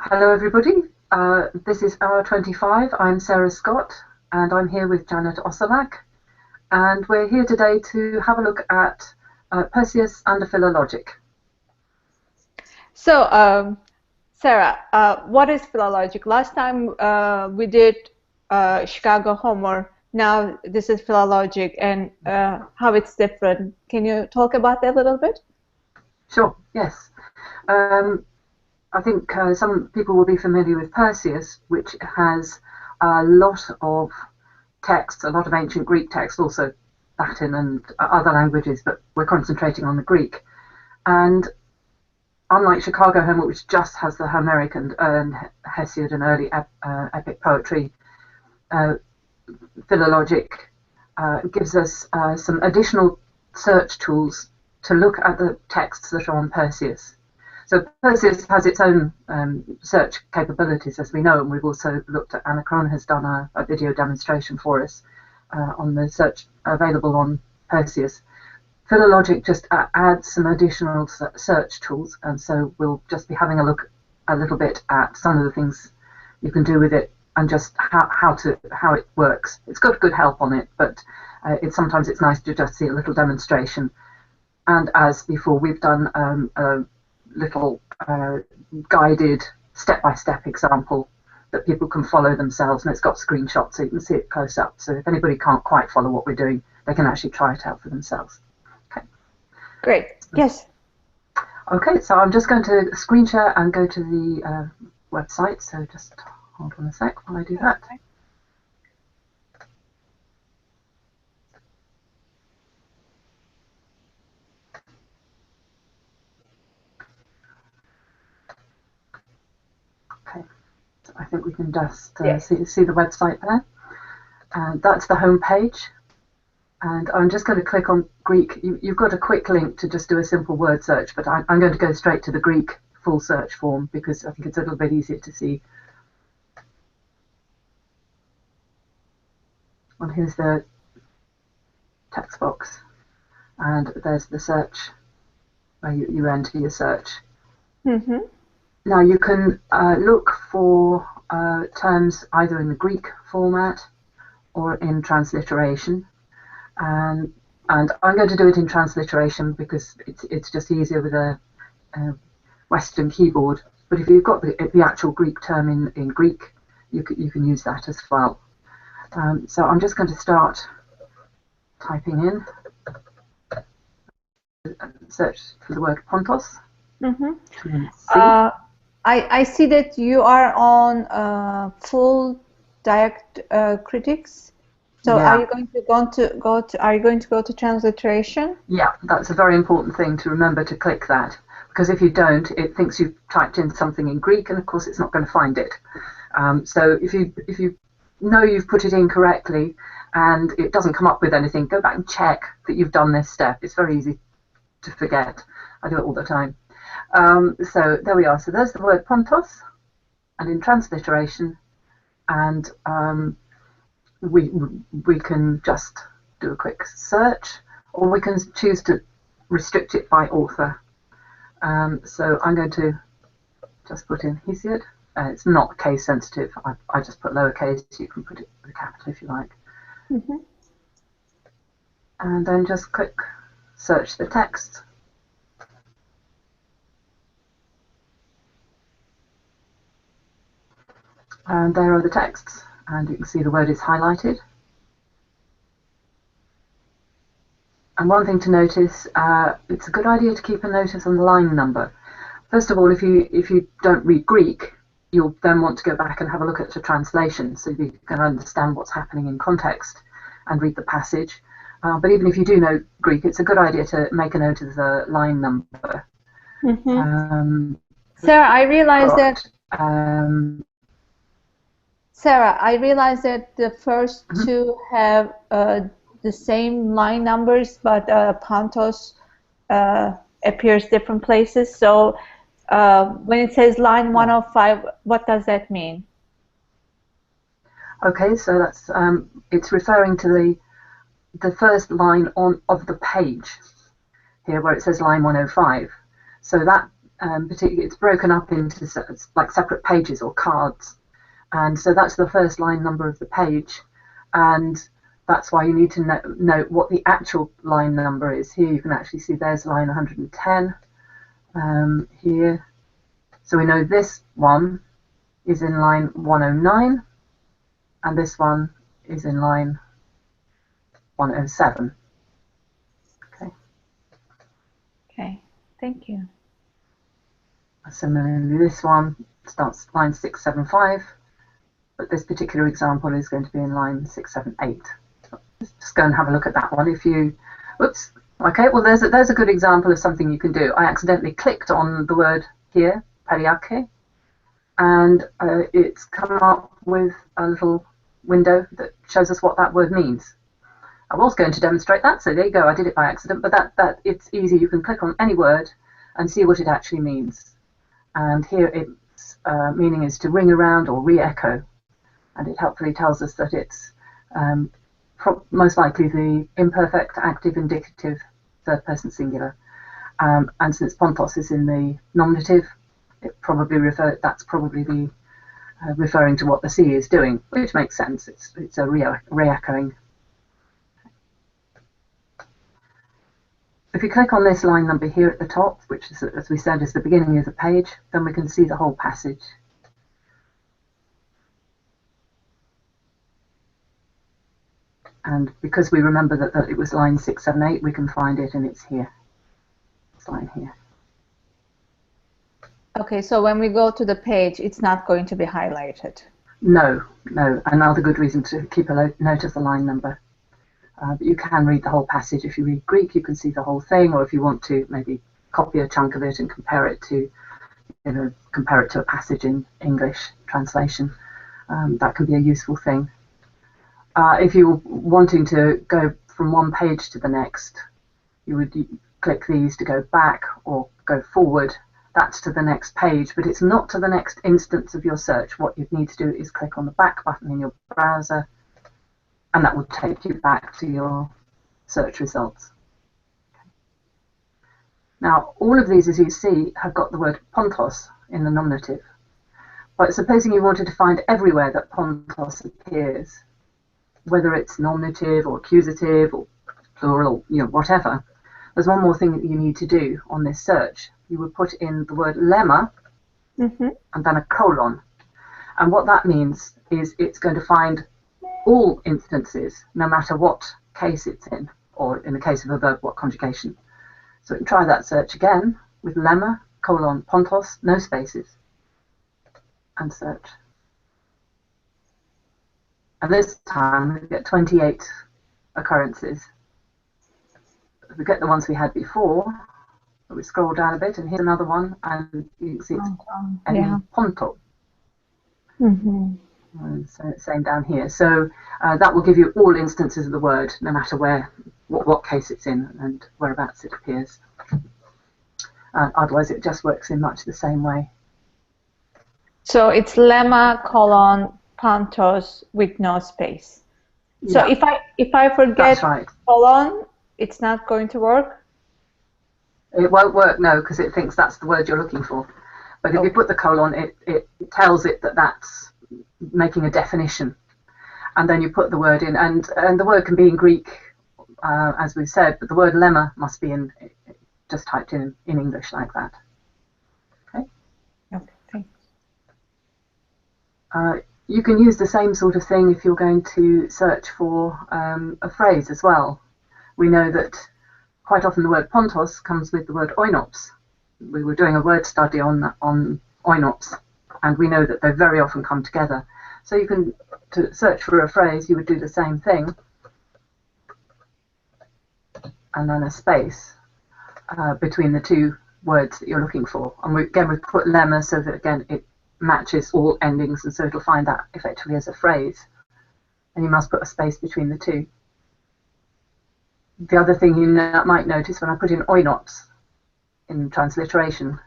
Hello everybody, this is hour 25. I'm Sarah Scott and I'm here with Janet Osalak, and we're here today to have a look at Perseus under PhiloLogic. So, Sarah, what is PhiloLogic? Last time we did Chicago Homer. Now this is PhiloLogic, and how it's different. Can you talk about that a little bit? Sure, yes. I think some people will be familiar with Perseus, which has a lot of texts, a lot of ancient Greek texts, also Latin and other languages, but we're concentrating on the Greek. And unlike Chicago Homer, which just has the Homeric and Hesiod and early epic poetry, PhiloLogic gives us some additional search tools to look at the texts that are on Perseus. So Perseus has its own search capabilities, as we know, and we've also looked at Anachron has done a video demonstration for us on the search available on Perseus. PhiloLogic just adds some additional search tools, and so we'll just be having a look a little bit at some of the things you can do with it and just how it works. It's got good help on it, but sometimes it's nice to just see a little demonstration. And as before, we've done a little guided step-by-step example that people can follow themselves, and it's got screenshots so you can see it close up. So if anybody can't quite follow what we're doing, they can actually try it out for themselves. Okay. Great. Yes. Okay, so I'm just going to screen share and go to the website. So just hold on a sec while I do that. Okay, so I think we can just see the website there. And that's the home page. And I'm just going to click on Greek. You've got a quick link to just do a simple word search, but I'm going to go straight to the Greek full search form because I think it's a little bit easier to see. And here's the text box. And there's the search where you enter your search. Mm-hmm. Now you can look for terms either in the Greek format or in transliteration. And I'm going to do it in transliteration because it's just easier with a Western keyboard. But if you've got the actual Greek term in Greek, you can use that as well. So I'm just going to start typing in, search for the word pontos. Mm-hmm. I see that you are on full diacritics. So yeah. Are you going to go to transliteration? Yeah, that's a very important thing to remember to click that, because if you don't, it thinks you've typed in something in Greek, and of course it's not going to find it. So if you know you've put it in correctly and it doesn't come up with anything, go back and check that you've done this step. It's very easy to forget. I do it all the time. So there we are. So there's the word pontos, and in transliteration, and we can just do a quick search, or we can choose to restrict it by author. So I'm going to just put in Hesiod. It's not case sensitive. I just put lowercase. You can put it with a capital if you like. Mm-hmm. And then just click search the text. And there are the texts, and you can see the word is highlighted. And one thing to notice, it's a good idea to keep a notice on the line number. First of all, if you don't read Greek, you'll then want to go back and have a look at the translation so you can understand what's happening in context and read the passage. But even if you do know Greek, it's a good idea to make a note of the line number. Mm-hmm. Sarah, I realized that the first two have the same line numbers, but Pontos appears different places. So when it says line 105, what does that mean? Okay, so that's it's referring to the first line of the page here, where it says line 105. So particularly, it's broken up into like separate pages or cards. And so that's the first line number of the page. And that's why you need to note what the actual line number is. Here you can actually see there's line 110 here. So we know this one is in line 109 and this one is in line 107. Okay. Okay, thank you. Similarly, this one starts line 675, but this particular example is going to be in line 678. So just go and have a look at that one. If you, whoops, okay, well there's a good example of something you can do. I accidentally clicked on the word here, periake, and it's come up with a little window that shows us what that word means. I was going to demonstrate that, so there you go, I did it by accident, but that it's easy. You can click on any word and see what it actually means. And here its meaning is to ring around or re-echo, and it helpfully tells us that it's most likely the imperfect, active, indicative, third person singular. And since pontos is in the nominative, it probably that's probably the referring to what the sea is doing, which makes sense. It's a re-echoing. If you click on this line number here at the top, which is, as we said, is the beginning of the page, then we can see the whole passage. And because we remember that it was line 678, we can find it, and it's here. This line here. Okay, so when we go to the page, it's not going to be highlighted. No. Another good reason to keep a note of the line number. But you can read the whole passage. If you read Greek, you can see the whole thing, or if you want to maybe copy a chunk of it and compare it to a passage in English translation, that can be a useful thing. If you're wanting to go from one page to the next, you would click these to go back or go forward. That's to the next page, but it's not to the next instance of your search. What you'd need to do is click on the back button in your browser, and that will take you back to your search results. Now, all of these, as you see, have got the word pontos in the nominative. But supposing you wanted to find everywhere that pontos appears, whether it's nominative or accusative or plural or whatever, there's one more thing that you need to do on this search. You would put in the word lemma and then a colon. And what that means is it's going to find all instances, no matter what case it's in, or in the case of a verb, what conjugation. So we can try that search again with lemma, colon, pontos, no spaces, and search. And this time we get 28 occurrences. If we get the ones we had before, we scroll down a bit, and here's another one, and you can see it's ponto. And so same down here. So that will give you all instances of the word, no matter what case it's in and whereabouts it appears. Otherwise, it just works in much the same way. So it's lemma, colon, pontos with no space. So yeah. if I forget colon, it's not going to work? It won't work, no, because it thinks that's the word you're looking for. But if you put the colon, it tells it that that's making a definition, and then you put the word in, and the word can be in Greek, as we've said, but the word lemma must be just typed in English like that. Okay. Okay. You can use the same sort of thing if you're going to search for a phrase as well. We know that quite often the word pontos comes with the word oinops. We were doing a word study on oinops, and we know that they very often come together. So you can, to search for a phrase, you would do the same thing, and then a space between the two words that you're looking for. And we put lemma so that, again, it matches all endings, and so it'll find that effectively as a phrase. And you must put a space between the two. The other thing you might notice when I put in oinops in transliteration,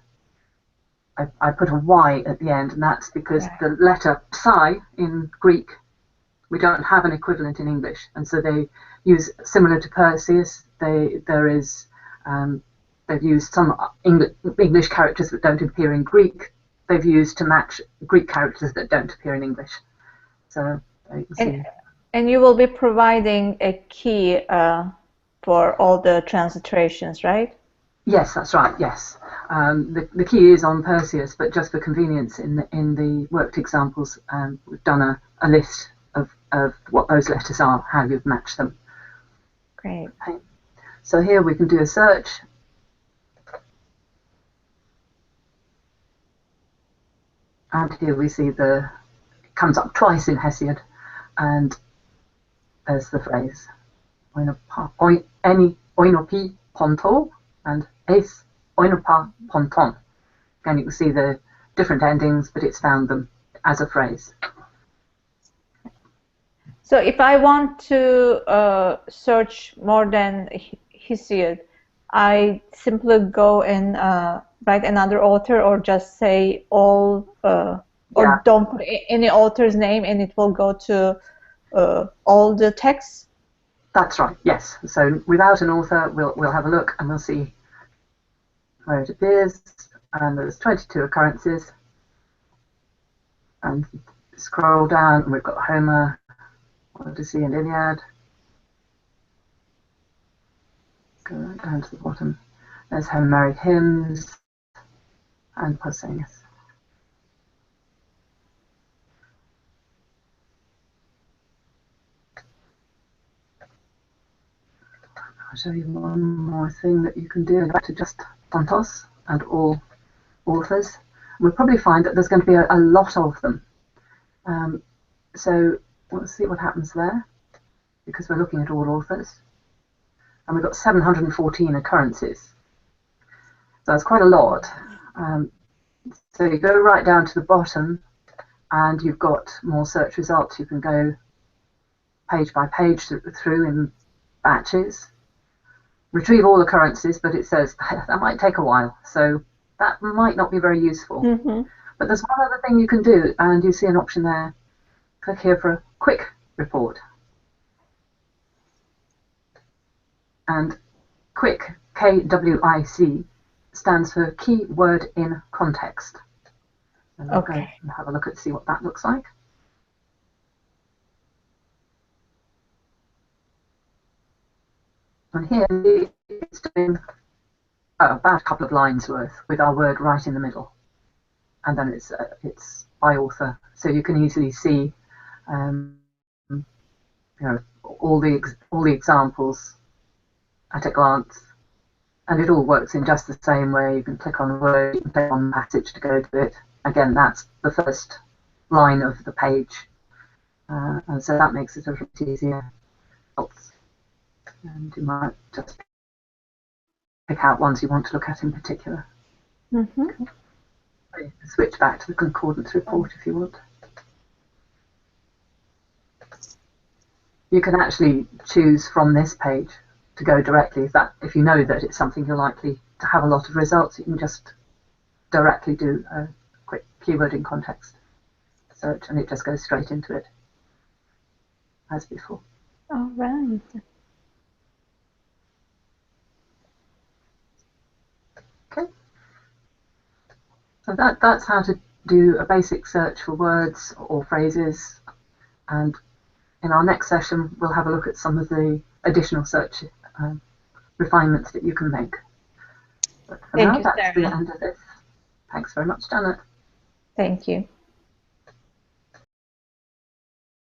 I put a Y at the end, and that's because the letter psi in Greek, we don't have an equivalent in English, and so they use, similar to Perseus, there is They've used some English characters that don't appear in Greek. They've used to match Greek characters that don't appear in English. So you can see. And you will be providing a key for all the transliterations, right? Yes, that's right. Yes, the key is on Perseus, but just for convenience, in the worked examples, we've done a list of what those letters are, how you've matched them. Great. Okay. So here we can do a search. And here we see it comes up twice in Hesiod, and there's the phrase oinopi ponto and es oinopa ponton. Again, you can see the different endings, but it's found them as a phrase. So if I want to search more than Hesiod, I simply go and write another author, or just say all, or don't put any author's name, and it will go to all the texts? That's right, yes. So without an author, we'll have a look and we'll see where it appears. And there's 22 occurrences. And scroll down, and we've got Homer, Odyssey, and Iliad. Go right down to the bottom. There's Homeric hymns and Pausanias. I'll show you one more thing that you can do. Back to just Pontos and all authors. We'll probably find that there's going to be a lot of them. So let's see what happens there, because we're looking at all authors. And we've got 714 occurrences. So that's quite a lot. So you go right down to the bottom, and you've got more search results. You can go page by page through in batches. Retrieve all occurrences, but it says that might take a while, so that might not be very useful. But there's one other thing you can do, and you see an option there. Click here for a quick report. And quick, KWIC, stands for keyword in context. And we'll go and have a look at see what that looks like. And here it's doing about a couple of lines worth with our word right in the middle, and then it's by author, so you can easily see, you know, all the examples at a glance, and it all works in just the same way. You can click on the word, you can click on the passage to go to it. Again, that's the first line of the page, and so that makes it a little bit easier. And you might just pick out ones you want to look at in particular. Switch back to the concordance report if you want. You can actually choose from this page to go directly. If you know that it's something you're likely to have a lot of results, you can just directly do a quick keyword in context search, and it just goes straight into it as before. All right. Okay. So that's how to do a basic search for words or phrases, and in our next session we'll have a look at some of the additional search refinements that you can make. But for now, that's the end of this. Thanks very much, Janet. Thank you.